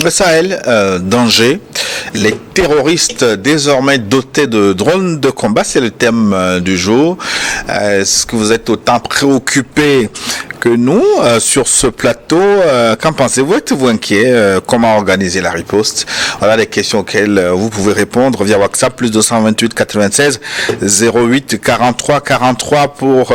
Le Sahel, danger. Les terroristes désormais dotés de drones de combat, c'est le thème du jour. Est-ce que vous êtes autant préoccupés que nous sur ce plateau? Qu'en pensez-vous? Êtes-vous inquiet? Comment organiser la riposte? Voilà les questions auxquelles vous pouvez répondre via WhatsApp, plus 228 96 08 43 43 pour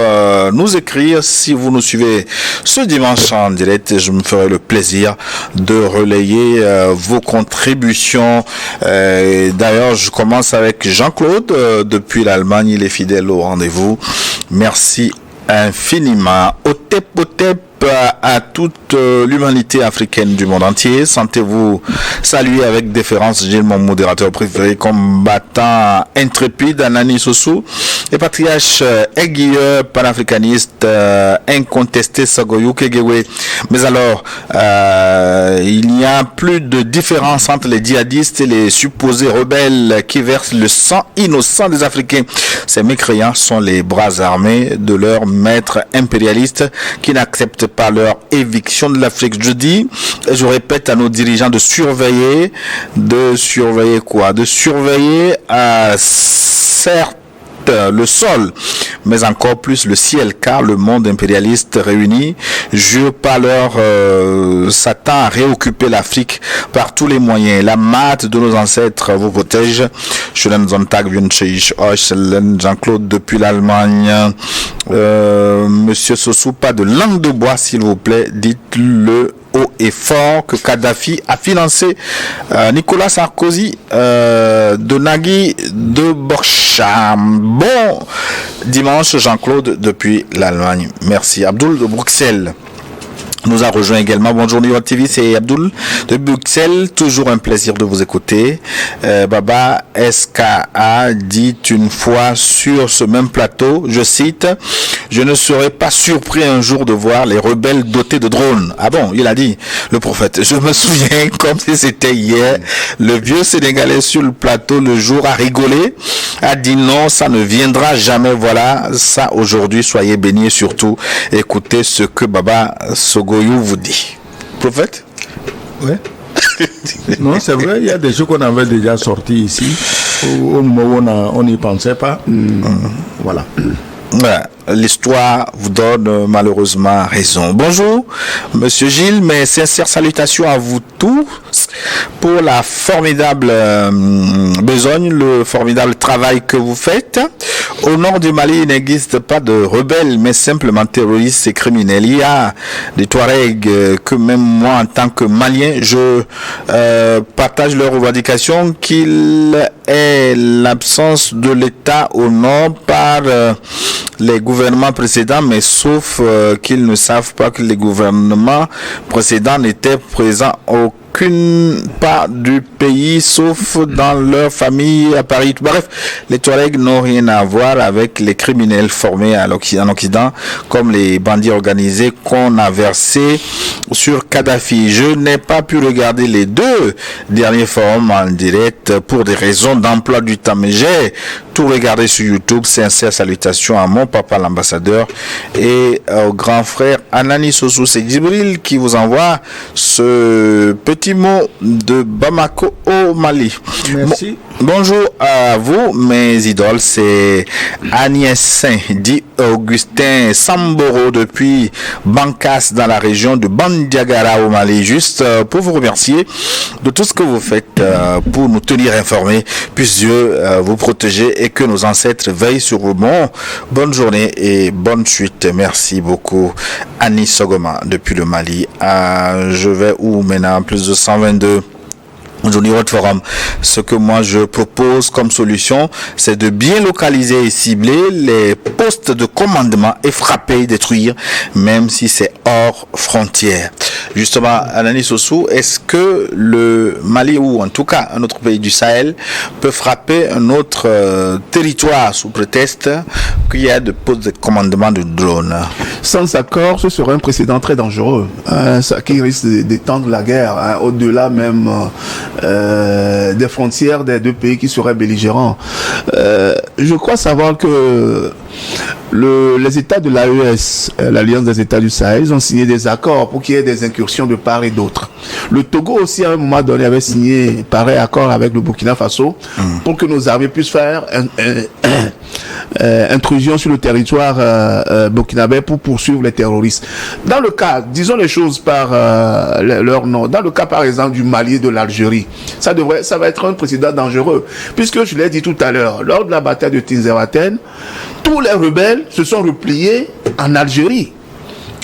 nous écrire. Si vous nous suivez ce dimanche en direct, je me ferai le plaisir de relayer vos contributions. D'ailleurs, je commence avec Jean-Claude depuis l'Allemagne. Il est fidèle au rendez-vous. Merci infiniment. Otep, otep à toute l'humanité africaine du monde entier. Sentez-vous saluer avec déférence Gilles, mon modérateur préféré, combattant intrépide, Anani Sossou, et patriarche aiguilleux, panafricaniste, incontesté, Sagoyou Kegewe. Mais alors, il n'y a plus de différence entre les djihadistes et les supposés rebelles qui versent le sang innocent des Africains. Ces mécréants sont les bras armés de leurs maîtres impérialistes qui n'acceptent pas leur éviction de l'Afrique. Je dis, et je répète à nos dirigeants de surveiller quoi? De surveiller certes le sol, mais encore plus le ciel, car le monde impérialiste réuni jure par leur Satan à réoccuper l'Afrique par tous les moyens. La mat de nos ancêtres vous protège. Jean-Claude depuis l'Allemagne. Monsieur Sossou, pas de langue de bois, s'il vous plaît. Dites-le haut et fort que Kadhafi a financé Nicolas Sarkozy de Nagui de Borcham. Bon dimanche, Jean-Claude depuis l'Allemagne. Merci. Abdoul de Bruxelles nous a rejoint également. Bonjour New York TV, c'est Abdoul de Bruxelles. Toujours un plaisir de vous écouter. Baba SKA dit une fois sur ce même plateau, je cite, je ne serais pas surpris un jour de voir les rebelles dotés de drones. Ah bon, il a dit, le prophète. Je me souviens comme si c'était hier. Le vieux Sénégalais sur le plateau le jour a rigolé, a dit non, ça ne viendra jamais. Voilà, ça aujourd'hui, soyez bénis et surtout écoutez ce que Baba Sogoyou vous dit. Prophète? Ouais. Non, c'est vrai, il y a des choses qu'on avait déjà sortis ici, au moment où on n'y pensait pas. Voilà. L'histoire vous donne malheureusement raison. Bonjour, Monsieur Gilles, mes sincères salutations à vous tous pour la formidable besogne, le formidable travail que vous faites. Au nord du Mali, il n'existe pas de rebelles, mais simplement terroristes et criminels. Il y a des Touaregs que même moi, en tant que Malien, je partage leur revendication qu'il est l'absence de l'État au nord par les gouvernements précédents, mais sauf qu'ils ne savent pas que les gouvernements précédents n'étaient présents aucune part du pays, sauf dans leur famille à Paris. Bref, les Touaregs n'ont rien à voir avec les criminels formés en Occident, comme les bandits organisés qu'on a versés sur Kadhafi. Je n'ai pas pu regarder les deux derniers forums en direct pour des raisons d'emploi du temps, mais j'ai tout regardé sur YouTube. Sincères salutations à mon papa l'ambassadeur et au grand frère Anani Sossou. C'est Djibril qui vous envoie ce petit mot de Bamako au Mali. Merci. Bonjour à vous, mes idoles. C'est Agnès Saint, dit Augustin Samboro depuis Bankas dans la région de Bandiagara au Mali. Juste pour vous remercier de tout ce que vous faites pour nous tenir informés. Puisse Dieu vous protéger et que nos ancêtres veillent sur vous. Bonne journée et bonne suite. Merci beaucoup. Annie Sogoma depuis le Mali. Je vais où maintenant? Plus de 122. Aujourd'hui, votre forum. Ce que moi je propose comme solution, c'est de bien localiser et cibler les postes de commandement et frapper, détruire, même si c'est hors frontière. Justement, Anani Sossou, est-ce que le Mali ou en tout cas un autre pays du Sahel peut frapper un autre territoire sous prétexte qu'il y a de postes de commandement de drones? Sans accord, ce serait un précédent très dangereux, ça qui risque d'étendre la guerre au-delà même des frontières des deux pays qui seraient belligérants. Je crois savoir que les États de l'AES, l'Alliance des États du Sahel, ils ont signé des accords pour qu'il y ait des incursions de part et d'autre. Le Togo aussi, à un moment donné, avait signé pareil accord avec le Burkina Faso pour que nos armées puissent faire intrusion sur le territoire burkinabé pour poursuivre les terroristes. Dans le cas, disons les choses par leur nom, dans le cas par exemple du Mali et de l'Algérie, ça va être un précédent dangereux, puisque je l'ai dit tout à l'heure, lors de la bataille de Tinzeraten, tous les rebelles se sont repliés en Algérie.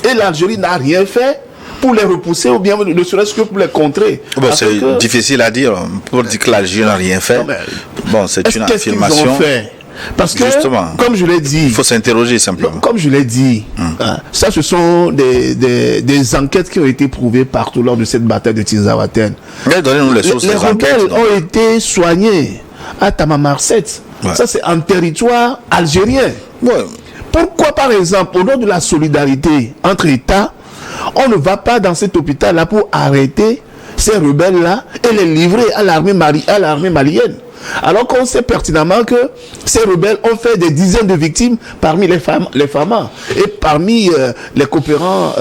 Et l'Algérie n'a rien fait pour les repousser ou bien ne serait-ce que pour les contrer. Bon, c'est difficile à dire pour dire que l'Algérie n'a rien fait. Bon, c'est une affirmation. Qu'est-ce qu'ils ont fait? Parce que, justement, comme je l'ai dit, il faut s'interroger simplement. Comme je l'ai dit, ça, ce sont des enquêtes qui ont été prouvées partout lors de cette bataille de Tinzeraten. Donnez-nous les sources. Les rebelles ont été soignés à Tamamarset. Ouais. Ça, c'est un territoire algérien. Ouais. Pourquoi, par exemple, au nom de la solidarité entre États, on ne va pas dans cet hôpital-là pour arrêter ces rebelles-là et les livrer à l'armée malienne? Alors qu'on sait pertinemment que ces rebelles ont fait des dizaines de victimes parmi les FAMA et parmi les coopérants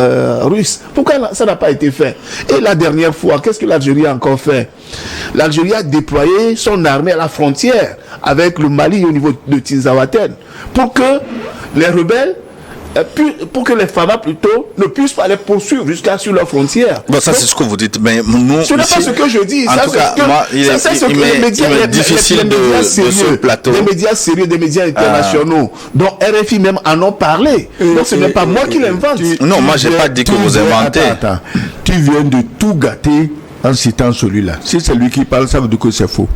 russes. Pourquoi ça n'a pas été fait? Et la dernière fois, qu'est-ce que l'Algérie a encore fait? L'Algérie a déployé son armée à la frontière avec le Mali au niveau de Tinzeraten pour que les rebelles, pour que les FAMA plutôt ne puissent pas les poursuivre jusqu'à sur leurs frontières. Bon, ça, c'est ce que vous dites, mais nous... Ce n'est pas ce que je dis. En tout cas, moi, il est difficile de ce plateau. Les médias sérieux, des médias internationaux, dont RFI même en ont parlé. Donc, ce n'est pas moi qui l'invente. Non, moi, je n'ai pas dit que vous inventez. Attends. Tu viens de tout gâter en citant celui-là. Si c'est lui qui parle, ça veut dire que c'est faux.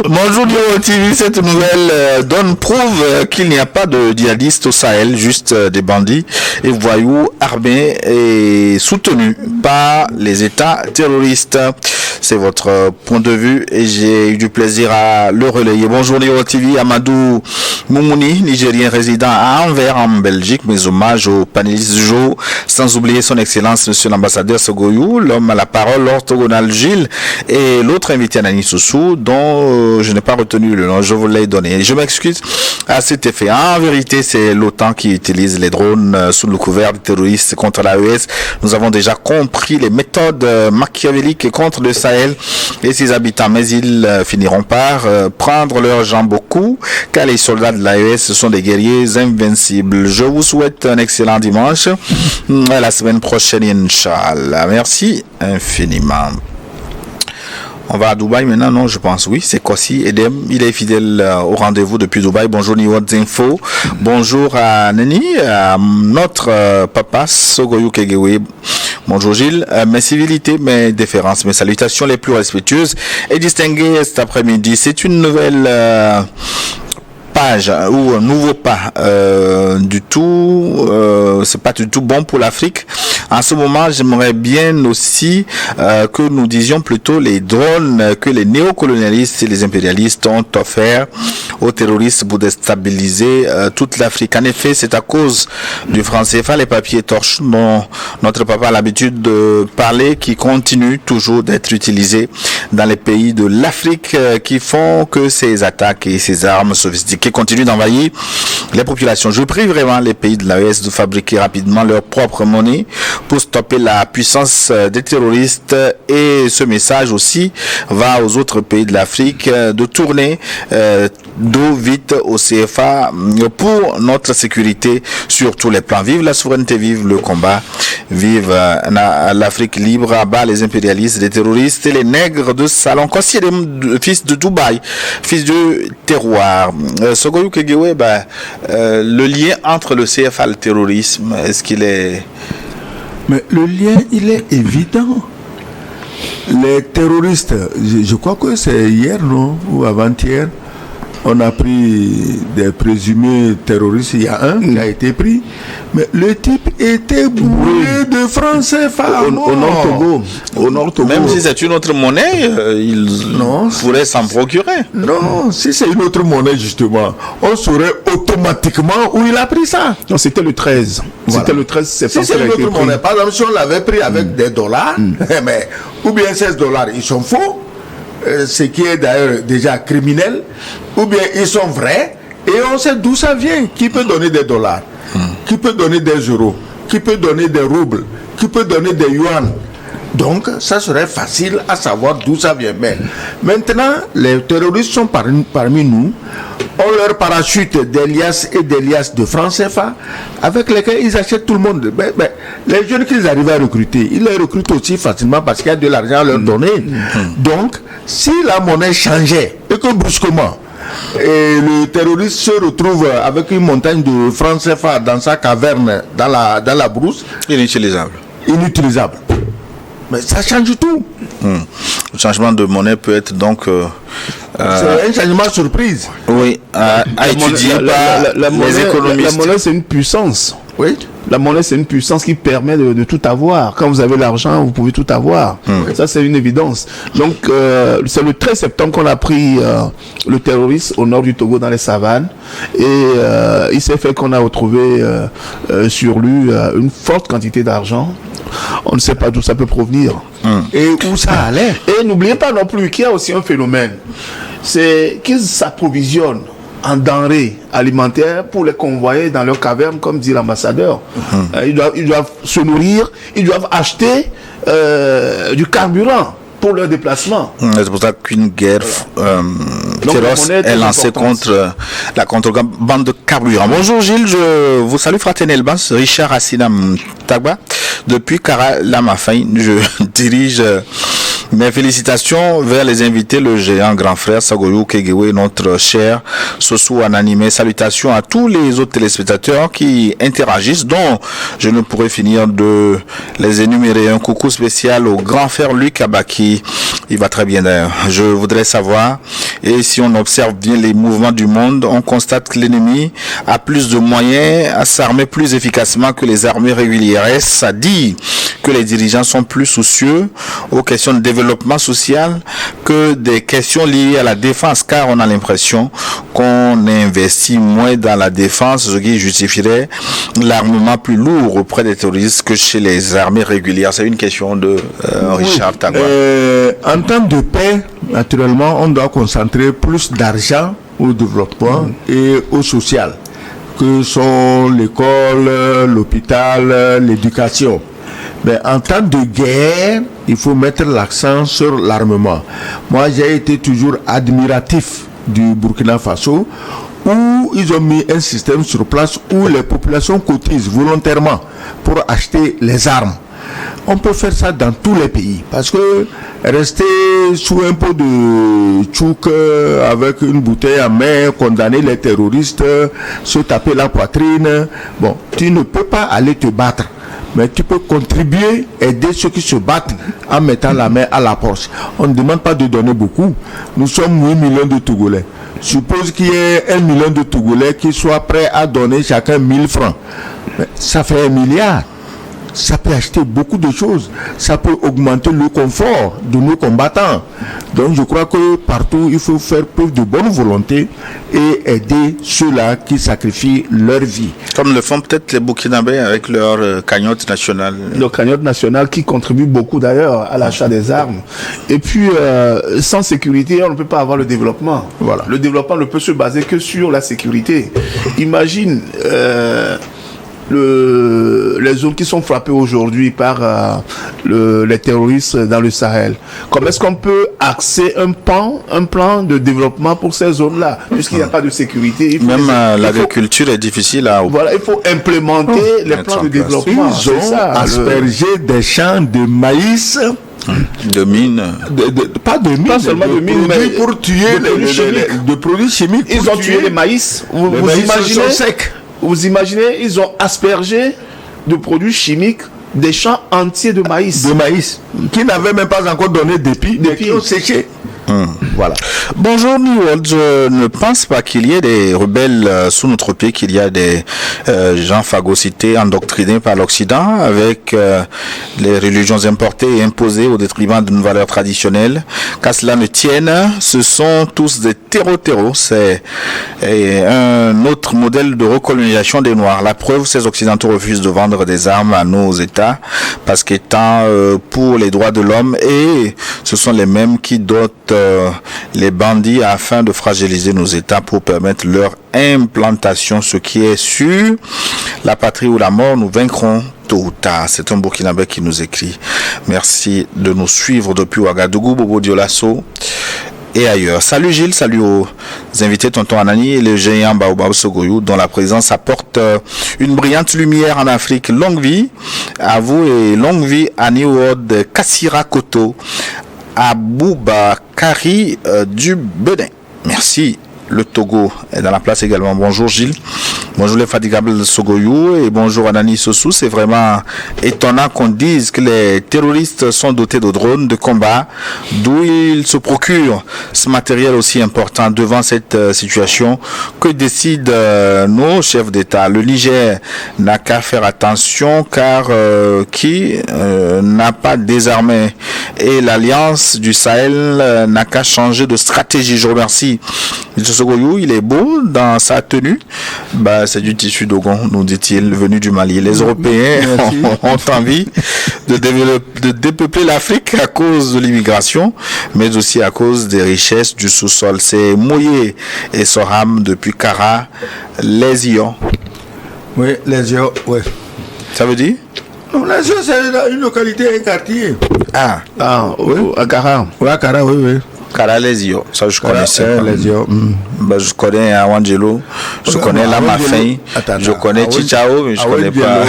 Bonjour Niro TV, cette nouvelle prouve qu'il n'y a pas de djihadistes au Sahel, juste des bandits et voyous armés et soutenus par les États terroristes. C'est votre point de vue et j'ai eu du plaisir à le relayer. Bonjour Niro TV, Amadou Moumouni, Nigérien résident à Anvers en Belgique, mes hommages aux panélistes du jour, sans oublier son excellence monsieur l'ambassadeur Sogoyou, l'homme à la parole, l'orthogonal Gilles et l'autre invité Anani Soussou dont je n'ai pas retenu le nom, je vous l'ai donné. Je m'excuse à cet effet. En vérité, c'est l'OTAN qui utilise les drones sous le couvert des terroristes contre l'AES. Nous avons déjà compris les méthodes machiavéliques contre le Sahel et ses habitants, mais ils finiront par prendre leurs jambes au cou, car les soldats de l'AES sont des guerriers invincibles. Je vous souhaite un excellent dimanche. À la semaine prochaine, Inch'Allah. Merci infiniment. On va à Dubaï maintenant, non, je pense, oui, c'est Kossi Edem, il est fidèle au rendez-vous depuis Dubaï. Bonjour Niwot Zinfo, bonjour à Neni, à notre papa Sogoyou Kegewe. Bonjour Gilles, mes civilités, mes déférences, mes salutations les plus respectueuses et distinguées cet après-midi. C'est une nouvelle page ou un nouveau pas du tout, c'est pas du tout bon pour l'Afrique. En ce moment, j'aimerais bien aussi que nous disions plutôt les drones que les néocolonialistes et les impérialistes ont offerts aux terroristes pour déstabiliser toute l'Afrique. En effet, c'est à cause du franc CFA, les papiers torches dont notre papa a l'habitude de parler, qui continuent toujours d'être utilisés dans les pays de l'Afrique, qui font que ces attaques et ces armes sophistiquées continuent d'envahir les populations. Je prie vraiment les pays de l'AES de fabriquer rapidement leur propre monnaie pour stopper la puissance des terroristes, et ce message aussi va aux autres pays de l'Afrique de tourner dos vite au CFA pour notre sécurité sur tous les plans. Vive la souveraineté, vive le combat, vive l'Afrique libre, à bas les impérialistes, les terroristes et les nègres de salon. Kossi fils de Dubaï, fils du terroir. Sogoyou Kegewe, le lien entre le CFA et le terrorisme, est-ce qu'il est... Mais le lien, il est évident. Les terroristes, je crois que c'est hier, non, ou avant-hier, on a pris des présumés terroristes. Il y a un qui a été pris, mais le type était bourré de francs CFA au Nord Togo. Au Nord Togo. Même si c'est une autre monnaie, il pourrait s'en procurer. Non, si c'est une autre monnaie, justement, on saurait automatiquement où il a pris ça. Non, c'était le 13. Voilà. C'était le 13 septembre. Si c'est une autre monnaie, par exemple, si on l'avait pris avec des dollars, mais, ou bien 16 dollars, ils sont faux. Ce qui est d'ailleurs déjà criminel, ou bien ils sont vrais, et on sait d'où ça vient. Qui peut donner des dollars, qui peut donner des euros, qui peut donner des roubles, qui peut donner des yuan. Donc, ça serait facile à savoir d'où ça vient. Mais maintenant, les terroristes sont parmi nous, ont leur parachute d'Elias et d'Elias de francs CFA, avec lesquels ils achètent tout le monde. Mais les jeunes qu'ils arrivent à recruter, ils les recrutent aussi facilement parce qu'il y a de l'argent à leur donner. Donc, si la monnaie changeait, et que brusquement, et le terroriste se retrouve avec une montagne de francs CFA dans sa caverne, dans la brousse, Inutilisable. Mais ça change tout. Le changement de monnaie peut être donc... c'est un changement surprise. Oui, à étudier par les économistes. La monnaie, c'est une puissance. Oui. La monnaie, c'est une puissance qui permet de tout avoir. Quand vous avez l'argent, vous pouvez tout avoir. Ça, c'est une évidence. Donc, c'est le 13 septembre qu'on a pris le terroriste au nord du Togo, dans les savanes. Et il s'est fait qu'on a retrouvé sur lui une forte quantité d'argent. On ne sait pas d'où ça peut provenir. Et où ça allait. Et n'oubliez pas non plus qu'il y a aussi un phénomène. C'est qu'ils s'approvisionnent en denrées alimentaires pour les convoyer dans leur caverne, comme dit l'ambassadeur. Ils doivent se nourrir, ils doivent acheter du carburant pour leur déplacement. C'est pour ça qu'une guerre féroce est lancée contre la contrebande de carburant. Bonjour Gilles, je vous salue fraternellement, Richard Assinam Tagba. Depuis Karalamafin, je dirige mes félicitations vers les invités, le géant grand frère Sagoyou Kegewe, notre cher Sosou Ananimé. Salutations à tous les autres téléspectateurs qui interagissent, dont je ne pourrais finir de les énumérer. Un coucou spécial au grand frère Luc Abaki. Il va très bien d'ailleurs. Je voudrais savoir, et si on observe bien les mouvements du monde, on constate que l'ennemi a plus de moyens à s'armer plus efficacement que les armées régulières. Ça dit que les dirigeants sont plus soucieux aux questions de développement social que des questions liées à la défense, car on a l'impression qu'on investit moins dans la défense, ce qui justifierait l'armement plus lourd auprès des terroristes que chez les armées régulières. C'est une question de Richard Tagba. En temps de paix, naturellement, on doit concentrer plus d'argent au développement et au social, que sont l'école, l'hôpital, l'éducation. Mais en temps de guerre, il faut mettre l'accent sur l'armement. Moi, j'ai été toujours admiratif du Burkina Faso, où ils ont mis un système sur place où les populations cotisent volontairement pour acheter les armes. On peut faire ça dans tous les pays, parce que rester sous un pot de tchouk avec une bouteille à main, condamner les terroristes, se taper la poitrine, bon, tu ne peux pas aller te battre. Mais tu peux contribuer, aider ceux qui se battent en mettant la main à la poche. On ne demande pas de donner beaucoup. Nous sommes 8 millions de Togolais. Suppose qu'il y ait 1 million de Togolais qui soient prêts à donner chacun 1000 francs. Mais ça fait 1 milliard. Ça peut acheter beaucoup de choses. Ça peut augmenter le confort de nos combattants. Donc je crois que partout, il faut faire preuve de bonne volonté et aider ceux-là qui sacrifient leur vie. Comme le font peut-être les Burkinabés avec leur cagnotte nationale. Leur cagnotte nationale qui contribue beaucoup d'ailleurs à l'achat des armes. Et puis, sans sécurité, on ne peut pas avoir le développement. Voilà. Le développement ne peut se baser que sur la sécurité. Imagine... les zones qui sont frappées aujourd'hui par les terroristes dans le Sahel. Comment est-ce qu'on peut axer un plan de développement pour ces zones-là, puisqu'il n'y a pas de sécurité. Même l'agriculture est difficile à... Voilà, il faut implémenter les plans de développement. Ils ont aspergé des champs de maïs. De mines. Pas de mines, pas seulement de mines, mais pour tuer de produits chimiques. Ils ont tué les maïs. Vous imaginez secs. Vous imaginez, ils ont aspergé de produits chimiques des champs entiers de maïs. De maïs, qui n'avaient même pas encore donné d'épi, qui ont séché. Voilà. Bonjour New World, je ne pense pas qu'il y ait des rebelles sous notre pied, qu'il y a des gens phagocytés, endoctrinés par l'Occident avec les religions importées et imposées au détriment de nos valeurs traditionnelles. Qu'à cela ne tienne, ce sont tous des terreaux. C'est un autre modèle de recolonisation des Noirs. La preuve, ces Occidentaux refusent de vendre des armes à nos États parce qu'étant pour les droits de l'homme, et ce sont les mêmes qui dotent les bandits afin de fragiliser nos États pour permettre leur implantation. Ce qui est sûr, la patrie ou la mort, nous vaincrons tôt ou tard. C'est un Burkinabé qui nous écrit. Merci de nous suivre depuis Ouagadougou, Bobo Dioulasso et ailleurs. Salut Gilles, salut aux invités Tonton Anani et le géant Baobab Sogoyou, dont la présence apporte une brillante lumière en Afrique. Longue vie à vous et longue vie à Niwod Kassira Koto, à Boubakari du Benin. Merci. Le Togo est dans la place également. Bonjour Gilles. Bonjour les fatigables Sogoyou et bonjour Anani Sossou. C'est vraiment étonnant qu'on dise que les terroristes sont dotés de drones de combat, d'où ils se procurent ce matériel aussi important devant cette situation. Que décident nos chefs d'État? Le Niger n'a qu'à faire attention car qui n'a pas désarmé et l'Alliance du Sahel n'a qu'à changer de stratégie. Je remercie M. Sogoyou, il est beau dans sa tenue. C'est du tissu Dogon, nous dit-il, venu du Mali. Les Européens ont envie de dépeupler l'Afrique à cause de l'immigration, mais aussi à cause des richesses du sous-sol. C'est Moye et Soham depuis Kara, les Ions. Oui, les Ions, oui. Ça veut dire? Non, les Ions, c'est une localité, un quartier. Oui, à Kara. Oui, à Kara, oui. Karalesio, ça je connaissais. Je connais Awangelo, je connais Lamafin, je connais Chichao, mais je connais pas.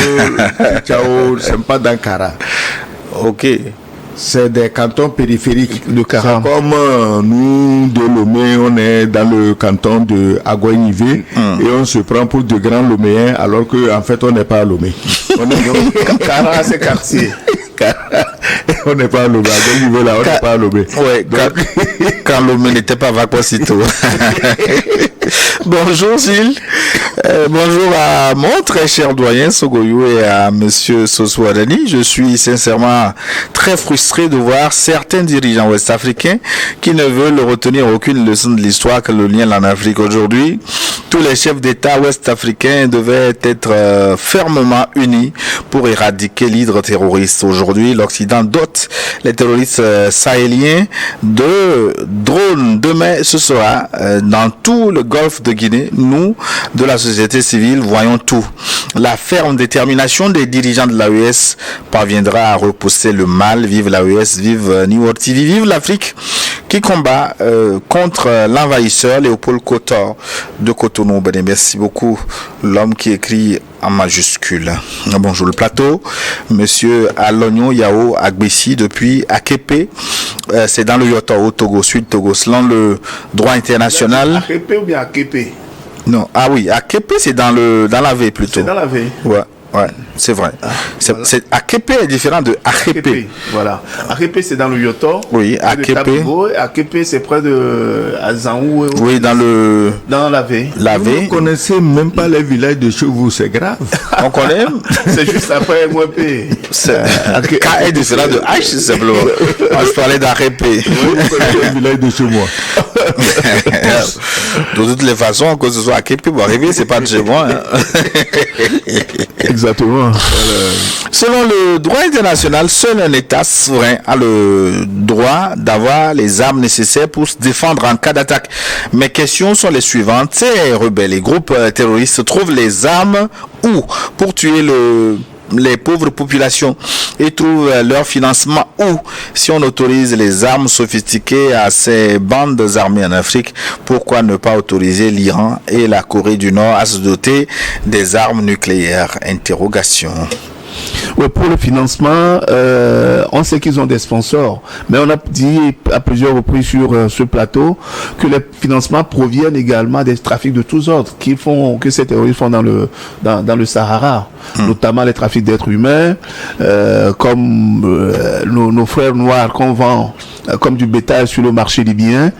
Chichao, c'est pas dans Kara. Ok. C'est des cantons périphériques de Kara. Comme nous, de Lomé, on est dans le canton de Aguaynivé et on se prend pour de grands Loméens alors qu'en fait on n'est pas à Lomé. Kara, c'est quartier. On n'est pas à Lomé. À quel niveau là, on n'est pas à Lomé. Ouais, quand Lomé n'était pas Vacuacito. Bonjour Gilles. Bonjour à mon très cher doyen Sogoyou et à monsieur Sossou Adani. Je suis sincèrement très frustré de voir certains dirigeants ouest-africains qui ne veulent retenir aucune leçon de l'histoire que le lien en Afrique. Aujourd'hui, tous les chefs d'État ouest-africains devaient être fermement unis pour éradiquer l'hydre terroriste. Aujourd'hui, l'Occident dote les terroristes sahéliens de drones. Demain, ce sera dans tout le golfe de Guinée. Nous, de la société civile, voyons tout. La ferme détermination des dirigeants de l'AES parviendra à repousser le mal. Vive l'AES, vive Niwod TV, vive l'Afrique qui combat contre l'envahisseur Léopold Kotor de Cotonou. Merci beaucoup, l'homme qui écrit en majuscule. Bonjour le plateau, monsieur Alonio Yao Agbessi depuis Akepe, c'est dans le Yota au Togo, Sud Togo, selon le droit international. Akepe ou bien Akepe? Non, Akepe c'est dans la V plutôt. C'est dans la V. Ouais, c'est vrai. Voilà. Akepe est différent de Akepe. Voilà. Akepe, c'est dans le Yoto. Oui, Akepe. Akepe, c'est près de Azanou. Oui, dans la V. Vous ne connaissez même pas les villages de chez vous, c'est grave. On connaît. C'est juste après MOP. K est différent de H, simplement. Moi, je parlais d'Akepe. Oui, vous connaissez les villages de chez moi. De toutes les façons, que ce soit Akepe ou arriver, c'est pas de chez moi. Exactement. Selon le droit international, seul un État souverain a le droit d'avoir les armes nécessaires pour se défendre en cas d'attaque. Mes questions sont les suivantes. Ces rebelles et groupes terroristes trouvent les armes où pour tuer les pauvres populations et trouvent leur financement où si on autorise les armes sophistiquées à ces bandes armées en Afrique, pourquoi ne pas autoriser l'Iran et la Corée du Nord à se doter des armes nucléaires? Interrogation. Oui, pour le financement, on sait qu'ils ont des sponsors, mais on a dit à plusieurs reprises sur ce plateau que les financements proviennent également des trafics de tous ordres que ces terroristes font dans le Sahara, notamment les trafics d'êtres humains, comme nos frères noirs qu'on vend comme du bétail sur le marché libyen,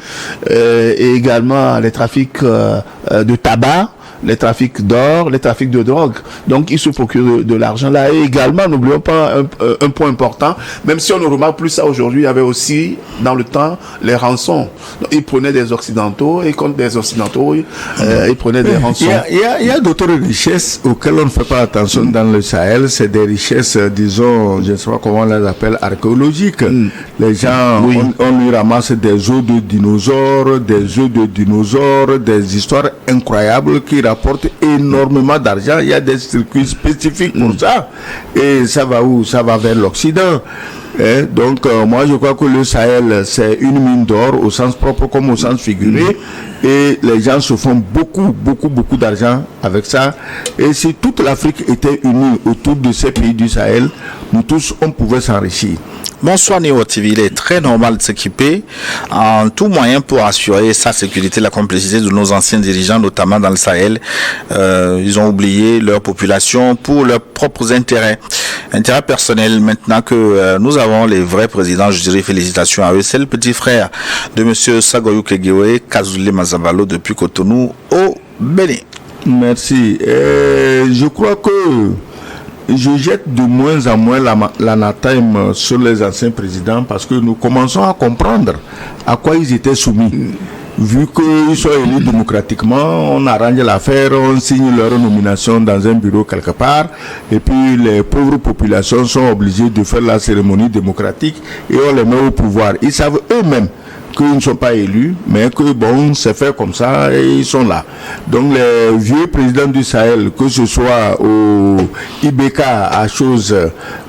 et également les trafics de tabac, les trafics d'or, les trafics de drogue. Donc, ils se procurent de l'argent là. Et également, n'oublions pas un point important, même si on ne remarque plus ça aujourd'hui, il y avait aussi, dans le temps, les rançons. Donc, ils prenaient des Occidentaux et contre des Occidentaux, ils prenaient des rançons. Il y a d'autres richesses auxquelles on ne fait pas attention dans le Sahel. C'est des richesses, disons, je ne sais pas comment on les appelle, archéologiques. Les gens, on lui ramasse des os de dinosaures, des histoires incroyables qui qui rapporte énormément d'argent. Il y a des circuits spécifiques pour ça. Et ça va où? Ça va vers l'Occident. Donc, moi, je crois que le Sahel, c'est une mine d'or au sens propre comme au sens figuré. Et les gens se font beaucoup d'argent avec ça. Et si toute l'Afrique était unie autour de ces pays du Sahel, nous tous, on pouvait s'enrichir. Bonsoir Néo TV, il est très normal de s'équiper en tout moyen pour assurer sa sécurité, la complicité de nos anciens dirigeants, notamment dans le Sahel. Ils ont oublié leur population pour leurs propres intérêts personnels. Maintenant que nous avons les vrais présidents, je dirais félicitations à eux. C'est le petit frère de monsieur Sagoyou Kegewe, Kazule Mazabalo depuis Cotonou au Bénin. Merci. Je crois que je jette de moins en moins l'anathème sur les anciens présidents parce que nous commençons à comprendre à quoi ils étaient soumis. Vu qu'ils sont élus démocratiquement, on arrange l'affaire, on signe leur nomination dans un bureau quelque part, et puis les pauvres populations sont obligées de faire la cérémonie démocratique et on les met au pouvoir. Ils savent eux-mêmes qu'ils ne sont pas élus, mais que bon, c'est fait comme ça et ils sont là. Donc les vieux présidents du Sahel, que ce soit au IBK, à chose,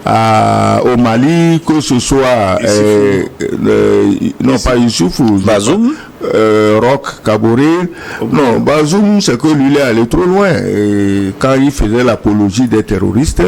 au Mali, que ce soit non pas Youssouf, Bazoum, Roch Kaboré, non, Bazoum, c'est que lui il est allé trop loin. Et quand il faisait l'apologie des terroristes,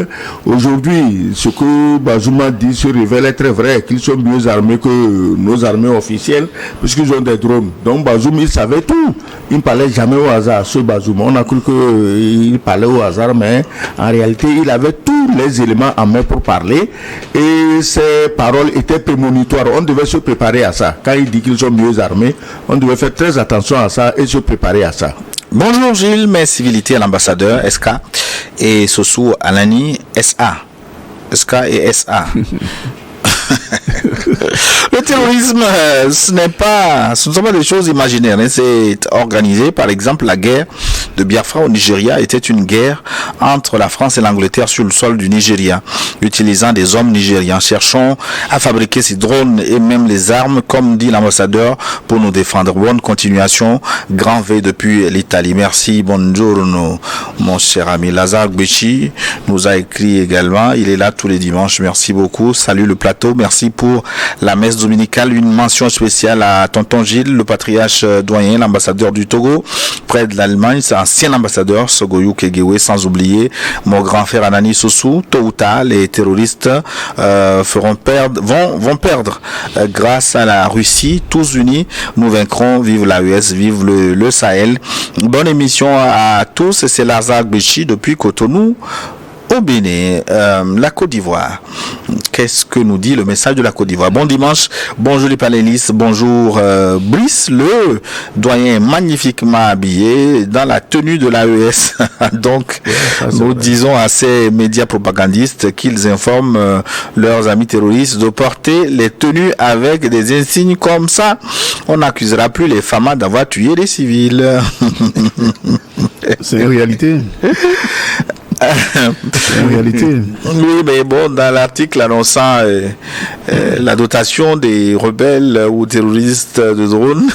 aujourd'hui, ce que Bazoum a dit se révèle être vrai, qu'ils sont mieux armés que nos armées officielles, puisqu'ils ont des drones. Donc Bazoum, il savait tout. Il ne parlait jamais au hasard, ce Bazoum. On a cru qu'il parlait au hasard, mais en réalité, il avait tous les éléments en main pour parler. Et ses paroles étaient prémonitoires. On devait se préparer à ça. Quand il dit qu'ils sont mieux armés, on devait faire très attention à ça et se préparer à ça. Bonjour Gilles, mes civilités à l'ambassadeur SK et Sossou Alani SA. SK et SA. Le terrorisme, ce ne sont pas des choses imaginaires, hein. C'est organisé. Par exemple, la guerre de Biafra au Nigeria était une guerre entre la France et l'Angleterre sur le sol du Nigeria, utilisant des hommes nigérians. Cherchons à fabriquer ces drones et même les armes, comme dit l'ambassadeur, pour nous défendre. Bonne continuation. Grand V depuis l'Italie. Merci. Bonjour, mon cher ami. Lazare Gbechi nous a écrit également. Il est là tous les dimanches. Merci beaucoup. Salut le plateau. Merci pour la messe dominicale. Une mention spéciale à tonton Gilles, le patriarche doyen, l'ambassadeur du Togo, près de l'Allemagne, c'est ancien ambassadeur, Sogoyou Kegewe, sans oublier mon grand frère Anani Sossou. Tôt ou tard, les terroristes vont perdre grâce à la Russie. Tous unis, nous vaincrons. Vive l'AES, vive le Sahel. Bonne émission à tous. C'est Lazare Gbechi depuis Cotonou au Bénin. La Côte d'Ivoire. Qu'est-ce que nous dit le message de la Côte d'Ivoire? Bon dimanche, bonjour les panélistes, bonjour Brice, le doyen magnifiquement habillé dans la tenue de l'AES. Donc, nous disons à ces médias propagandistes qu'ils informent leurs amis terroristes de porter les tenues avec des insignes comme ça. On n'accusera plus les FAMA d'avoir tué les civils. C'est une réalité. C'est une réalité. Oui, mais bon, dans l'article annonçant la dotation des rebelles ou terroristes de drones,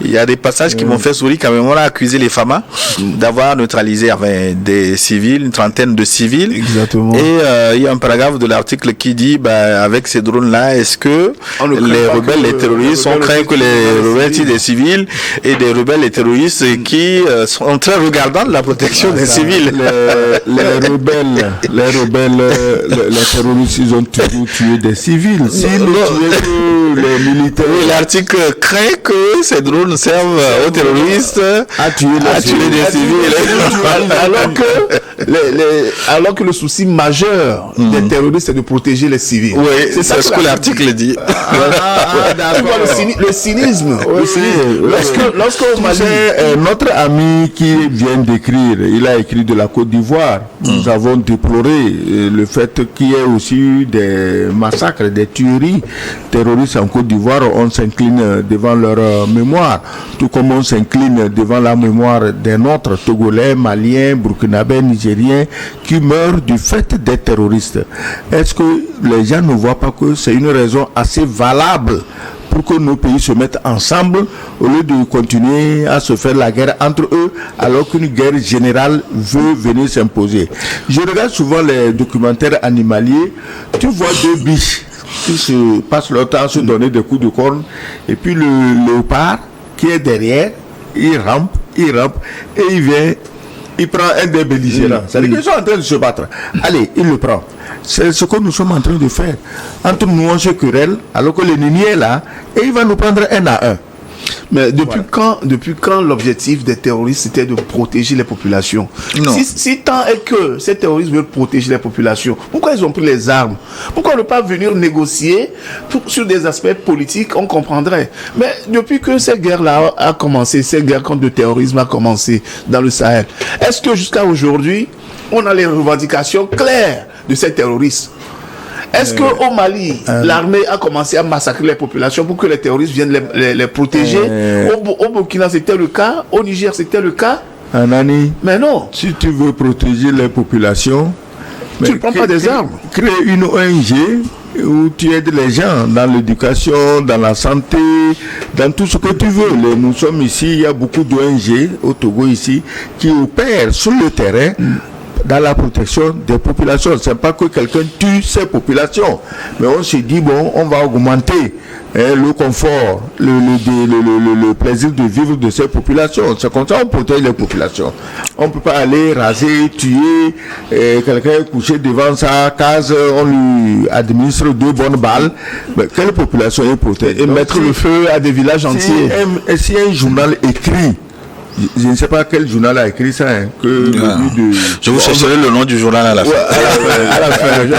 il y a des passages qui m'ont fait sourire quand même. On a accusé les FAMA d'avoir neutralisé des civils, une trentaine de civils. Exactement. Et il y a un paragraphe de l'article qui dit, avec ces drones-là, est-ce que les rebelles, les terroristes, on craint que les rebelles tirent des civils et des rebelles, et terroristes qui sont très regardants de la protection des civils. Les rebelles, les terroristes, ils ont toujours tué des civils. S'ils ne tuaient que les militaires. Oui, l'article craint que ces drones servent aux terroristes à tuer des civils. Alors que le souci majeur des terroristes, c'est de protéger les civils. Oui, c'est ça ce que l'article dit. D'accord. Le cynisme. Lorsque notre ami qui vient d'écrire, il a écrit de la Côte d'Ivoire. Nous avons déploré le fait qu'il y ait aussi des massacres, des tueries terroristes en Côte d'Ivoire. On s'incline devant leur mémoire, tout comme on s'incline devant la mémoire des nôtres, Togolais, Maliens, Burkinabés, Nigériens, qui meurent du fait des terroristes. Est-ce que les gens ne voient pas que c'est une raison assez valable pour que nos pays se mettent ensemble au lieu de continuer à se faire la guerre entre eux alors qu'une guerre générale veut venir s'imposer. Je regarde souvent les documentaires animaliers, tu vois deux biches qui se passent leur temps à se donner des coups de corne et puis le léopard qui est derrière, il rampe et il vient, il prend un des belligérants. C'est-à-dire qu'ils sont en train de se battre. Allez, il le prend. C'est ce que nous sommes en train de faire. Entre nous, on se querelle, alors que l'ennemi est là, et il va nous prendre un à un. Mais depuis quand l'objectif des terroristes c'était de protéger les populations? Si tant est que ces terroristes veulent protéger les populations, pourquoi ils ont pris les armes? Pourquoi ne pas venir négocier sur des aspects politiques? On comprendrait. Mais depuis que cette guerre-là a commencé, cette guerre contre le terrorisme a commencé dans le Sahel, est-ce que jusqu'à aujourd'hui, on a les revendications claires de ces terroristes? Est-ce qu'au Mali, l'armée a commencé à massacrer les populations pour que les terroristes viennent les protéger? Au Burkina, c'était le cas. Au Niger, c'était le cas. Anani, mais non. Si tu veux protéger les populations, tu ne prends pas des armes. Crée une ONG où tu aides les gens dans l'éducation, dans la santé, dans tout ce que tu veux. Nous sommes ici, il y a beaucoup d'ONG au Togo ici qui opèrent sur le terrain dans la protection des populations. C'est pas que quelqu'un tue ces populations, mais on se dit bon, on va augmenter le confort, le plaisir de vivre de ces populations. C'est comme ça on protège les populations. On peut pas aller raser, tuer quelqu'un est couché devant sa case, on lui administre 2 bonnes balles. Mais quelle population est protégée? Et mettre le feu à des villages entiers. Si un journal écrit, je ne sais pas quel journal a écrit ça, je vous chercherai le nom du journal à la fin. À la fin. Même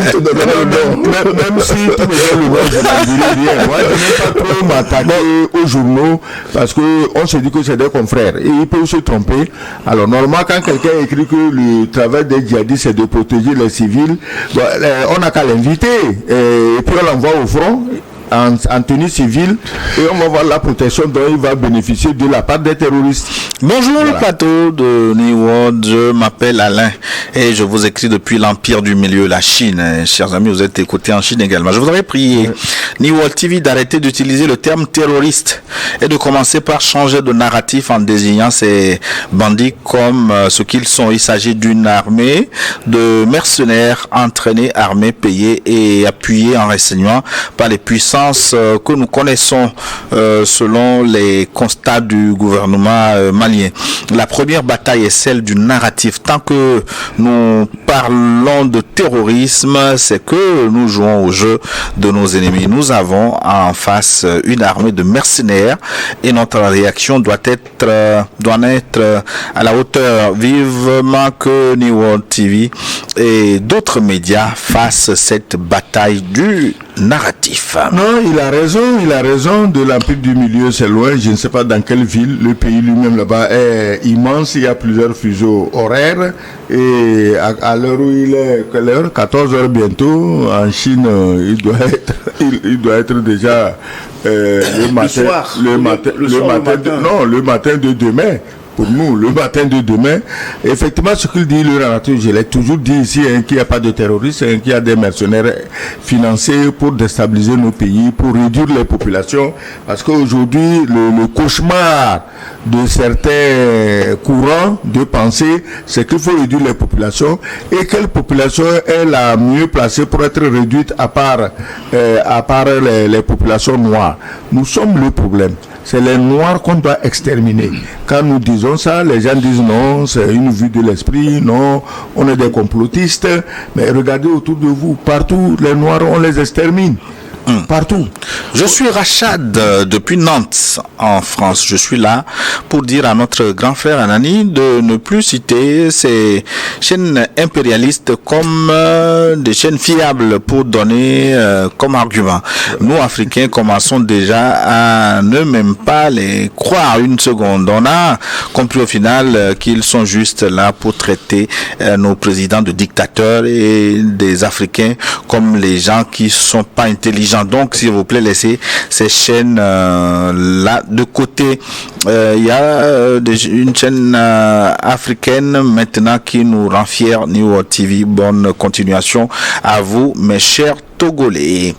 si tu me donnes le nom, je ne dirai rien. Moi, je n'aime pas trop m'attaquer aux journaux parce qu'on se dit que c'est des confrères et ils peuvent se tromper. Alors, normalement, quand quelqu'un écrit que le travail des djihadistes c'est de protéger les civils, on n'a qu'à l'inviter et puis on l'envoie au front. En tenue civile et on va voir la protection dont il va bénéficier de la part des terroristes. Bonjour le plateau de New World, je m'appelle Alain et je vous écris depuis l'Empire du Milieu, la Chine. Chers amis, vous êtes écoutés en Chine également. Je voudrais prier New World TV d'arrêter d'utiliser le terme terroriste et de commencer par changer de narratif en désignant ces bandits comme ce qu'ils sont. Il s'agit d'une armée de mercenaires entraînés, armés, payés et appuyés en renseignement par les puissances que nous connaissons selon les constats du gouvernement malien. La première bataille est celle du narratif. Tant que nous parlons de terrorisme, c'est que nous jouons au jeu de nos ennemis. Nous avons en face une armée de mercenaires et notre réaction doit être à la hauteur. Vivement que New World TV et d'autres médias fassent cette bataille du narratif. Non, il a raison de l'Empire du Milieu, c'est loin, je ne sais pas dans quelle ville, le pays lui-même là-bas est immense, il y a plusieurs fuseaux horaires et à l'heure où il est, quelle heure? 14h bientôt, en Chine, il doit être déjà le matin de demain. Pour nous, le matin de demain, effectivement, ce qu'il dit, le narrateur, je l'ai toujours dit ici, qu'il n'y a pas de terroristes, qu'il y a des mercenaires financés pour déstabiliser nos pays, pour réduire les populations, parce qu'aujourd'hui, le cauchemar de certains courants de pensée, c'est qu'il faut réduire les populations, et quelle population est la mieux placée pour être réduite à part les populations noires. Nous sommes le problème. C'est les Noirs qu'on doit exterminer. Quand nous disons ça, les gens disent non, c'est une vue de l'esprit, non, on est des complotistes. Mais regardez autour de vous, partout, les Noirs, on les extermine. Partout. Je suis Rachad depuis Nantes en France. Je suis là pour dire à notre grand frère Anani de ne plus citer ces chaînes impérialistes comme des chaînes fiables pour donner comme argument. Nous, Africains, commençons déjà à ne même pas les croire une seconde. On a compris au final qu'ils sont juste là pour traiter nos présidents de dictateurs et des Africains comme les gens qui sont pas intelligents. Donc, s'il vous plaît, laissez ces chaînes là de côté. Il y a une chaîne africaine maintenant qui nous rend fiers, New World TV. Bonne continuation à vous, mes chers Togolais.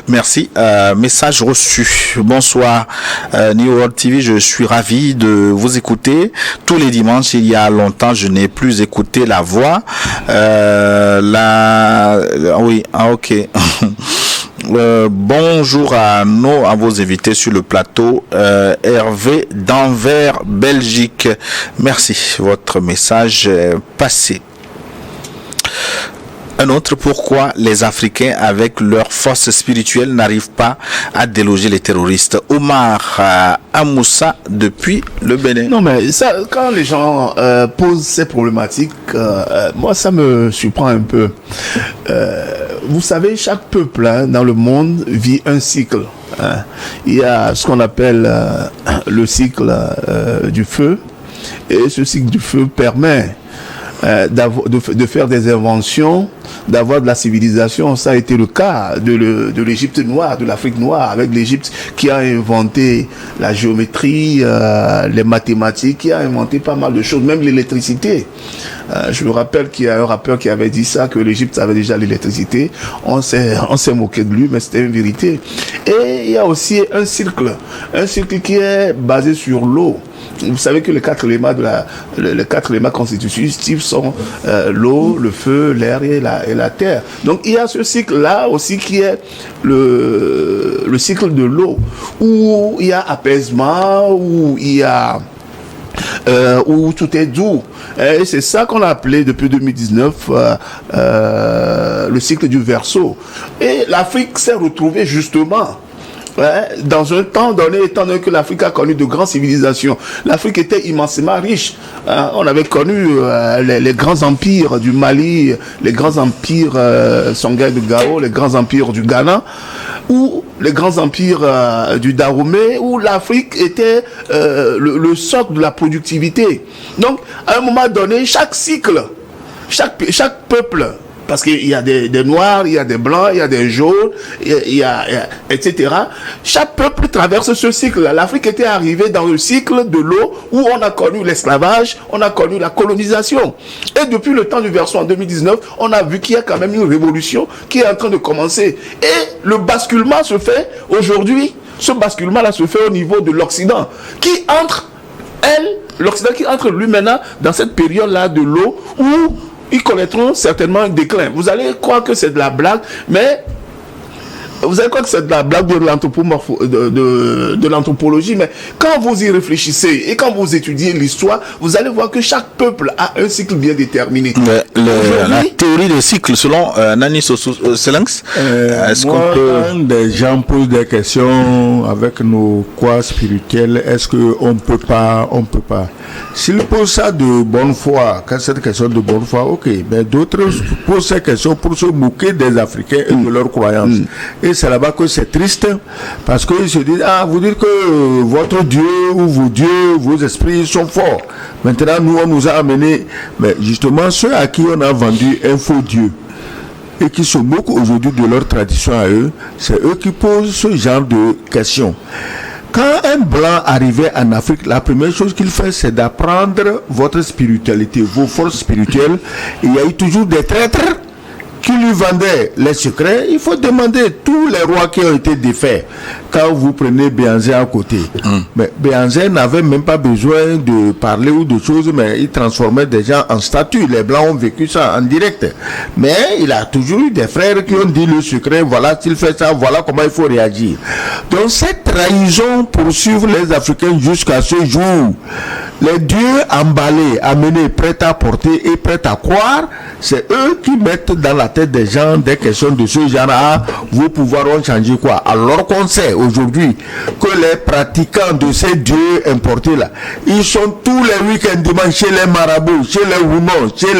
Merci. Message reçu. Bonsoir, New World TV. Je suis ravi de vous écouter tous les dimanches. Il y a longtemps, je n'ai plus écouté la voix. Ok. Bonjour à vos invités sur le plateau. Hervé d'Anvers, Belgique. Merci. Votre message est passé. Un autre, pourquoi les Africains, avec leur force spirituelle, n'arrivent pas à déloger les terroristes? Omar Amoussa, depuis le Bénin. Non, mais ça, quand les gens posent ces problématiques, moi, ça me surprend un peu. Vous savez, chaque peuple dans le monde vit un cycle. Il y a ce qu'on appelle le cycle du feu. Et ce cycle du feu permet de faire des inventions, d'avoir de la civilisation. Ça a été le cas de l'Égypte noire, de l'Afrique noire, avec l'Égypte qui a inventé la géométrie, les mathématiques, qui a inventé pas mal de choses, même l'électricité. Je me rappelle qu'il y a un rappeur qui avait dit ça, que l'Égypte avait déjà l'électricité. On s'est moqué de lui, mais c'était une vérité. Et il y a aussi un cycle qui est basé sur l'eau. Vous savez que les quatre éléments constitutifs sont l'eau, le feu, l'air et la terre. Donc il y a ce cycle-là aussi qui est le cycle de l'eau, où il y a apaisement, où il y a où tout est doux. Et c'est ça qu'on a appelé depuis 2019 le cycle du Verseau. Et l'Afrique s'est retrouvée justement dans un temps donné, étant donné que l'Afrique a connu de grandes civilisations. L'Afrique était immensément riche. On avait connu les grands empires du Mali, les grands empires Songhai de Gao, les grands empires du Ghana, ou les grands empires du Dahomey, où l'Afrique était le socle de la productivité. Donc, à un moment donné, chaque cycle, chaque peuple, parce qu'il y a des noirs, il y a des blancs, il y a des jaunes, etc. Chaque peuple traverse ce cycle-là. L'Afrique était arrivée dans le cycle de l'eau où on a connu l'esclavage, on a connu la colonisation. Et depuis le temps du Verseau en 2019, on a vu qu'il y a quand même une révolution qui est en train de commencer. Et le basculement se fait aujourd'hui. Ce basculement-là se fait au niveau de l'Occident, l'Occident qui entre lui maintenant dans cette période-là de l'eau où ils connaîtront certainement un déclin. Vous allez croire que c'est de la blague, mais vous allez croire que c'est de la blague de l'anthropologie, mais quand vous y réfléchissez et quand vous étudiez l'histoire, vous allez voir que chaque peuple a un cycle bien déterminé. La théorie des cycles, selon Nani Solanx, est-ce qu'on peut... Quand des gens posent des questions avec nos croix spirituelles, est-ce qu'on peut pas? S'ils posent ça de bonne foi, quand c'est une question de bonne foi, ok, mais d'autres posent ces questions pour se moquer des Africains et de leurs croyances. Et c'est là-bas que c'est triste, parce qu'ils se disent, vous dites que votre Dieu ou vos dieux, vos esprits sont forts. Maintenant, nous, on nous a amené, mais justement, ceux à qui on a vendu un faux Dieu, et qui se moquent aujourd'hui de leur tradition à eux, c'est eux qui posent ce genre de questions. Quand un blanc arrivait en Afrique, la première chose qu'il fait, c'est d'apprendre votre spiritualité, vos forces spirituelles. Il y a eu toujours des traîtres qui lui vendaient les secrets. Il faut demander tous les rois qui ont été défaits. Quand vous prenez Béhanzin à côté, mais Béhanzin n'avait même pas besoin de parler ou de choses, mais il transformait des gens en statues. Les Blancs ont vécu ça en direct. Mais il a toujours eu des frères qui ont dit le secret, voilà, s'il fait ça, voilà comment il faut réagir. Donc cette trahison poursuivre les Africains jusqu'à ce jour. Les dieux emballés, amenés, prêts à porter et prêts à croire, c'est eux qui mettent dans la tête des gens des questions de ce genre. Vos pouvoirs ont changé quoi? Alors qu'on sait aujourd'hui que les pratiquants de ces dieux importés là, ils sont tous les week-ends dimanche chez les marabouts, chez les Woumons, chez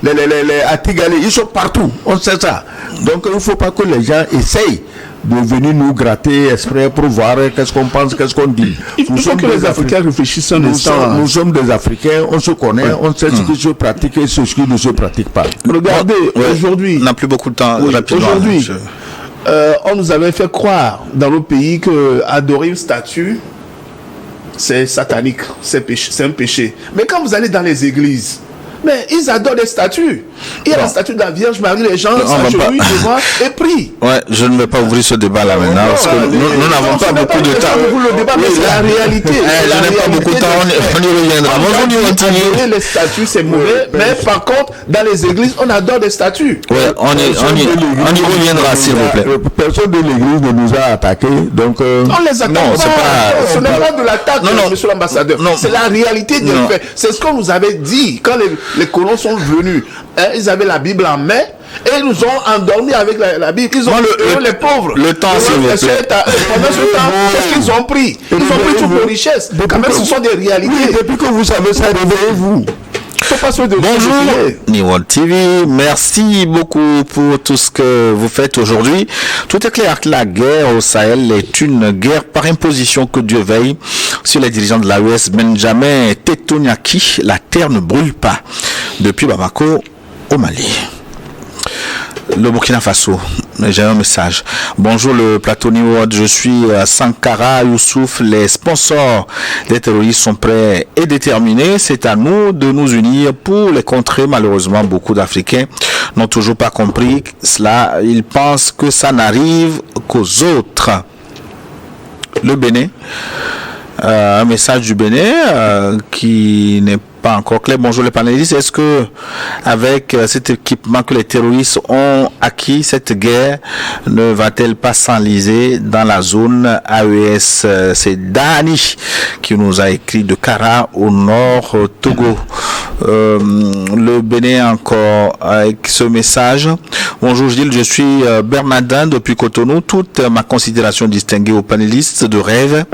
les Atigalés, ils sont partout, on sait ça. Donc il ne faut pas que les gens essayent de venir nous gratter exprès pour voir qu'est-ce qu'on pense, qu'est-ce qu'on dit. Il faut que les Africains réfléchissent un instant. Nous sommes des Africains, on se connaît, on sait ce qui se pratique et ce qui ne se pratique pas. Regardez, aujourd'hui... On n'a plus beaucoup de temps. Aujourd'hui, on nous avait fait croire dans nos pays que adorer une statue, c'est satanique, c'est un péché. Mais quand vous allez dans les églises, Mais ils adorent les statues. Il y a la statue de la Vierge Marie, les gens s'agenouillent devant et prient. Ouais, je ne vais pas ouvrir ce débat-là maintenant, parce que nous n'avons pas beaucoup de temps. Le débat, mais c'est la réalité. Je n'ai pas beaucoup de temps, on y reviendra. Adorer les statues, c'est mauvais, mais par contre, dans les églises, on adore des statues. Ouais, on y reviendra, s'il vous plaît. Personne de l'église ne nous a attaqués, donc... On les attaque pas. Ce n'est pas de l'attaque, monsieur l'ambassadeur. C'est la réalité des faits. C'est ce qu'on nous avait dit quand les colons sont venus. Ils avaient la Bible en main et ils nous ont endormis avec la Bible. Ils ont les pauvres. Le temps, s'il vous plaît. Pendant ce temps, qu'est-ce qu'ils ont pris? Ils ont pris toutes nos richesses. Quand même, ce sont des réalités. Oui, depuis que vous savez ça, réveillez-vous. Bonjour New TV, merci beaucoup pour tout ce que vous faites aujourd'hui. Tout est clair que la guerre au Sahel est une guerre par imposition. Que Dieu veille sur les dirigeants de l'AES. Benjamin Tetonyaki, la terre ne brûle pas. Depuis Bamako au Mali. Le Burkina Faso, j'ai un message. Bonjour le plateau New World, je suis Sankara Youssouf. Les sponsors des terroristes sont prêts et déterminés. C'est à nous de nous unir pour les contrer. Malheureusement, beaucoup d'Africains n'ont toujours pas compris cela. Ils pensent que ça n'arrive qu'aux autres. Le Bénin, un message du Bénin qui n'est pas encore clair. Bonjour les panélistes. Est-ce que avec cet équipement que les terroristes ont acquis, cette guerre ne va-t-elle pas s'enliser dans la zone AES? C'est Dani qui nous a écrit de Kara au nord Togo. Le Bénin encore avec ce message. Bonjour Gilles, je suis Bernardin depuis Cotonou. Toute ma considération distinguée aux panélistes de rêve,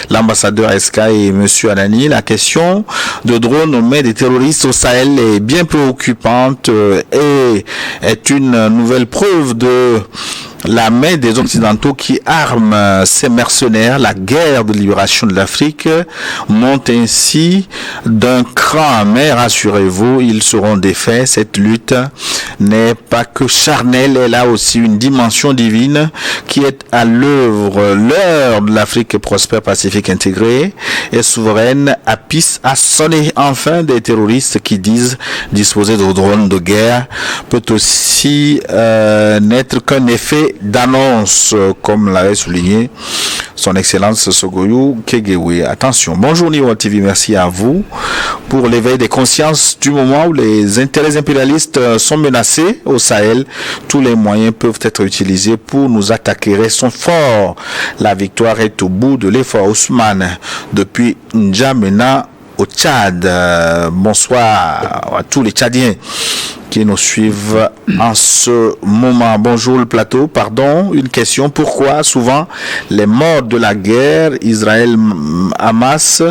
l'ambassadeur SK et monsieur Anani. La question de drone aux mains des terroristes au Sahel est bien préoccupante et est une nouvelle preuve de la main des Occidentaux qui arment ces mercenaires. La guerre de libération de l'Afrique monte ainsi d'un cran, mais rassurez-vous, ils seront défaits. Cette lutte n'est pas que charnelle, elle a aussi une dimension divine qui est à l'œuvre. L'heure de l'Afrique prospère, pacifique, intégrée et souveraine a sonné. Enfin, des terroristes qui disent disposer de drones de guerre peut aussi n'être qu'un effet d'annonce, comme l'avait souligné son Excellence Sogoyou Kegewe. Attention. Bonjour New TV, merci à vous pour l'éveil des consciences du moment où les intérêts impérialistes sont menacés au Sahel. Tous les moyens peuvent être utilisés pour nous attaquer. Restons forts. La victoire est au bout de l'effort. Ousmane depuis N'Djamena au Tchad. Bonsoir à tous les Tchadiens qui nous suivent en ce moment. Bonjour le plateau, pardon, une question. Pourquoi souvent les morts de la guerre Israël-Hamas,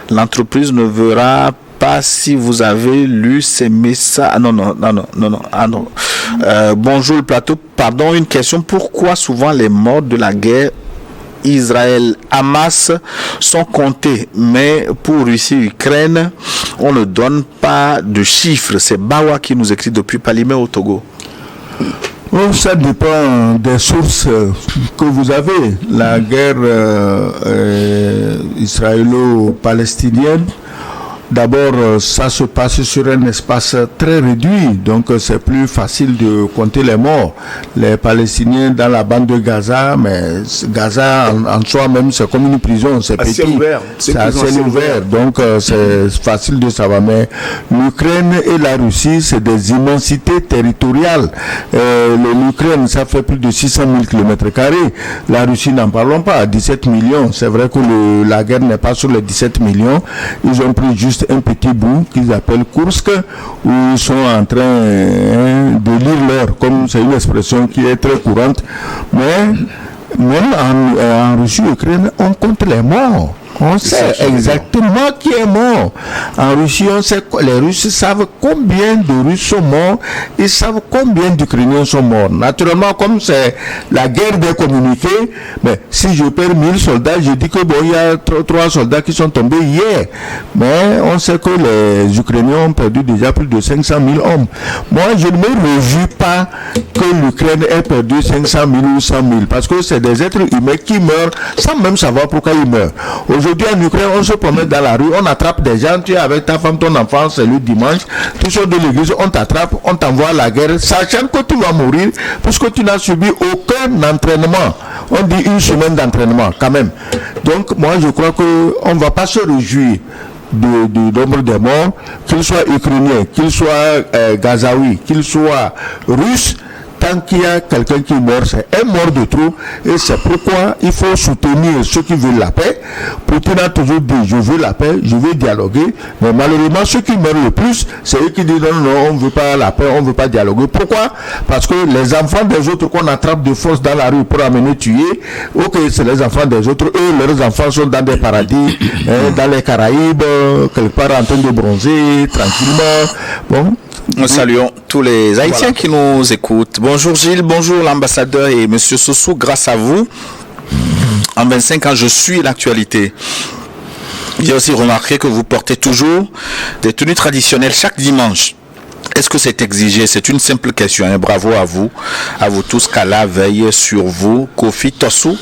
l'entreprise ne verra pas si vous avez lu ces messages? Bonjour le plateau, pardon, une question. Pourquoi souvent les morts de la guerre Israël-Hamas sont comptés, mais pour Russie-Ukraine, on ne donne pas de chiffres? C'est Bawa qui nous écrit depuis Palimé au Togo. Bon, ça dépend des sources que vous avez. La guerre israélo-palestinienne, d'abord, ça se passe sur un espace très réduit, donc c'est plus facile de compter les morts. Les Palestiniens dans la bande de Gaza, mais Gaza en soi-même, c'est comme une prison, c'est petit, c'est assez ouvert, donc c'est facile de savoir. Mais l'Ukraine et la Russie, c'est des immensités territoriales. L'Ukraine, ça fait plus de 600 000 km². La Russie, n'en parlons pas, 17 millions. C'est vrai que la guerre n'est pas sur les 17 millions. Ils ont pris juste un petit bout qu'ils appellent Kursk, où ils sont en train de lire l'heure, comme c'est une expression qui est très courante. Mais même en Russie et Ukraine, on compte les morts. On sait exactement qui est mort. En Russie, on sait, les Russes savent combien de Russes sont morts, ils savent combien d'Ukrainiens sont morts. Naturellement, comme c'est la guerre des communiqués, mais si je perds 1000 soldats, je dis que bon, il y a 3 soldats qui sont tombés hier. Mais on sait que les Ukrainiens ont perdu déjà plus de 500 000 hommes. Moi, je ne me réjouis pas que l'Ukraine ait perdu 500 000 ou 100 000, parce que c'est des êtres humains qui meurent sans même savoir pourquoi ils meurent. Aujourd'hui, aujourd'hui en Ukraine, on se promène dans la rue, on attrape des gens, tu es avec ta femme, ton enfant, c'est le dimanche, tu sors de l'église, on t'attrape, on t'envoie à la guerre, sachant que tu vas mourir, puisque tu n'as subi aucun entraînement. On dit une semaine d'entraînement, quand même. Donc, moi, je crois qu'on ne va pas se réjouir du nombre de morts, qu'ils soient ukrainiens, qu'ils soient gazaouis, qu'ils soient russes. Tant qu'il y a quelqu'un qui meurt, c'est un mort de trop. Et c'est pourquoi il faut soutenir ceux qui veulent la paix. Poutine a toujours dit, je veux la paix, je veux dialoguer. Mais malheureusement, ceux qui meurent le plus, c'est eux qui disent non, on ne veut pas la paix, on ne veut pas dialoguer. Pourquoi? Parce que les enfants des autres qu'on attrape de force dans la rue pour amener tuer, ok, c'est les enfants des autres. Eux, leurs enfants sont dans des paradis, dans les Caraïbes, quelque part en train de bronzer, tranquillement. Bon. Nous saluons tous les Haïtiens qui nous écoutent. Bonjour Gilles, bonjour l'ambassadeur et Monsieur Sossou. Grâce à vous, en 25 ans, je suis l'actualité. J'ai aussi remarqué que vous portez toujours des tenues traditionnelles chaque dimanche. Est-ce que c'est exigé? C'est une simple question. Et bravo à vous tous. qu'Allah veille sur vous. Kofi Tossou,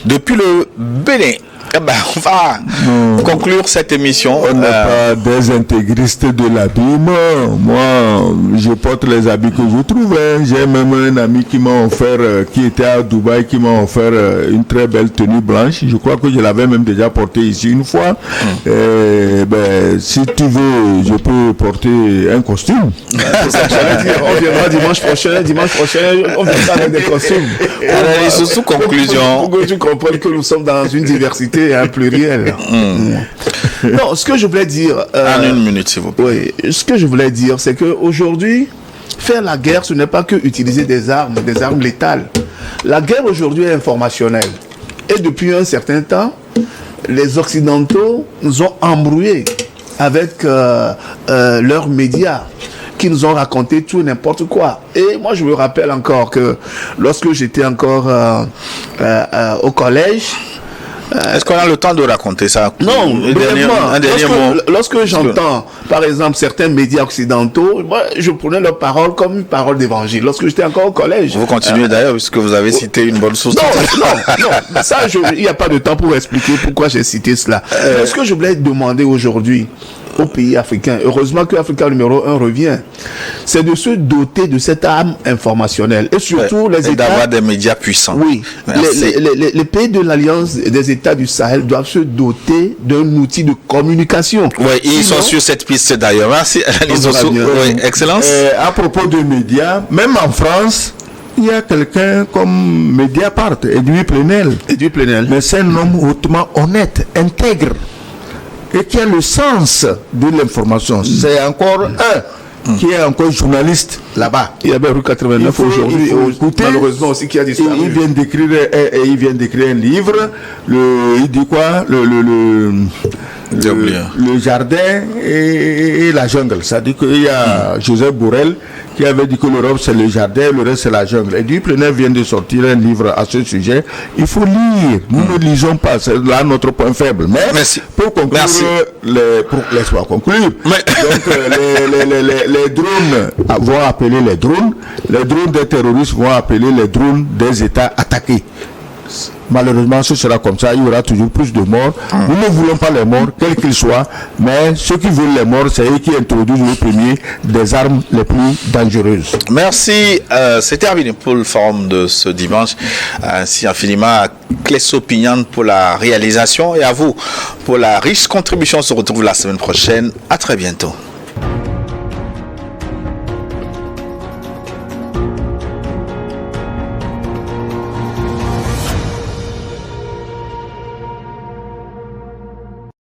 depuis le Bénin. Eh ben, on va conclure cette émission. On n'est pas des intégristes de l'habillement. Moi, je porte les habits que je trouve. J'ai même un ami qui m'a offert, qui était à Dubaï, qui m'a offert une très belle tenue blanche. Je crois que je l'avais même déjà portée ici une fois. Ben, si tu veux, je peux porter un costume. On viendra dimanche prochain, on viendra avec des costumes. Allez, sous conclusion. Pour que tu comprennes que nous sommes dans une diversité un pluriel. Non, ce que je voulais dire... en une minute, s'il vous plaît. Oui, ce que je voulais dire, c'est qu'aujourd'hui, faire la guerre, ce n'est pas que utiliser des armes létales. La guerre aujourd'hui est informationnelle. Et depuis un certain temps, les Occidentaux nous ont embrouillés avec leurs médias, qui nous ont raconté tout n'importe quoi. Et moi, je me rappelle encore que lorsque j'étais encore au collège, est-ce qu'on a le temps de raconter ça? Non, un dernier mot. Lorsque j'entends, par exemple, certains médias occidentaux, moi, je prenais leur parole comme une parole d'évangile. Lorsque j'étais encore au collège. Vous continuez d'ailleurs, puisque vous avez cité une bonne source. Non. Ça, il n'y a pas de temps pour expliquer pourquoi j'ai cité cela. Mais ce que je voulais demander aujourd'hui aux pays africains, heureusement que Africa numéro 1 revient, c'est de se doter de cette arme informationnelle. Et surtout, les États... d'avoir des médias puissants. Oui. Les pays de l'Alliance des États du Sahel doivent se doter d'un outil de communication. Oui, ils sont sur cette piste d'ailleurs. Merci. Oui, Excellence. À propos de médias, même en France, il y a quelqu'un comme Mediapart, Edouard Plenel. Mais c'est un homme hautement honnête, intègre, et qui a le sens de l'information. C'est encore un qui est encore journaliste là-bas. Il y avait rue 89 aujourd'hui, malheureusement aussi qui a disparu. Il vient d'écrire un livre. Il dit quoi? Le jardin et la jungle. C'est-à-dire qu'il y a Joseph Borrell qui avait dit que l'Europe c'est le jardin, le reste c'est la jungle. Et Edouard Plenel vient de sortir un livre à ce sujet. Il faut lire. Nous ne lisons pas. C'est là notre point faible. Mais pour conclure, laisse-moi conclure. Donc les drones vont appeler les drones des terroristes vont appeler les drones des États attaqués. Malheureusement, ce sera comme ça. Il y aura toujours plus de morts. Nous ne voulons pas les morts, quels qu'ils soient, mais ceux qui veulent les morts, c'est eux qui introduisent le premier des armes les plus dangereuses. Merci. C'est terminé pour le forum de ce dimanche. Merci infiniment à Clésso Pignan pour la réalisation et à vous pour la riche contribution. On se retrouve la semaine prochaine. À très bientôt.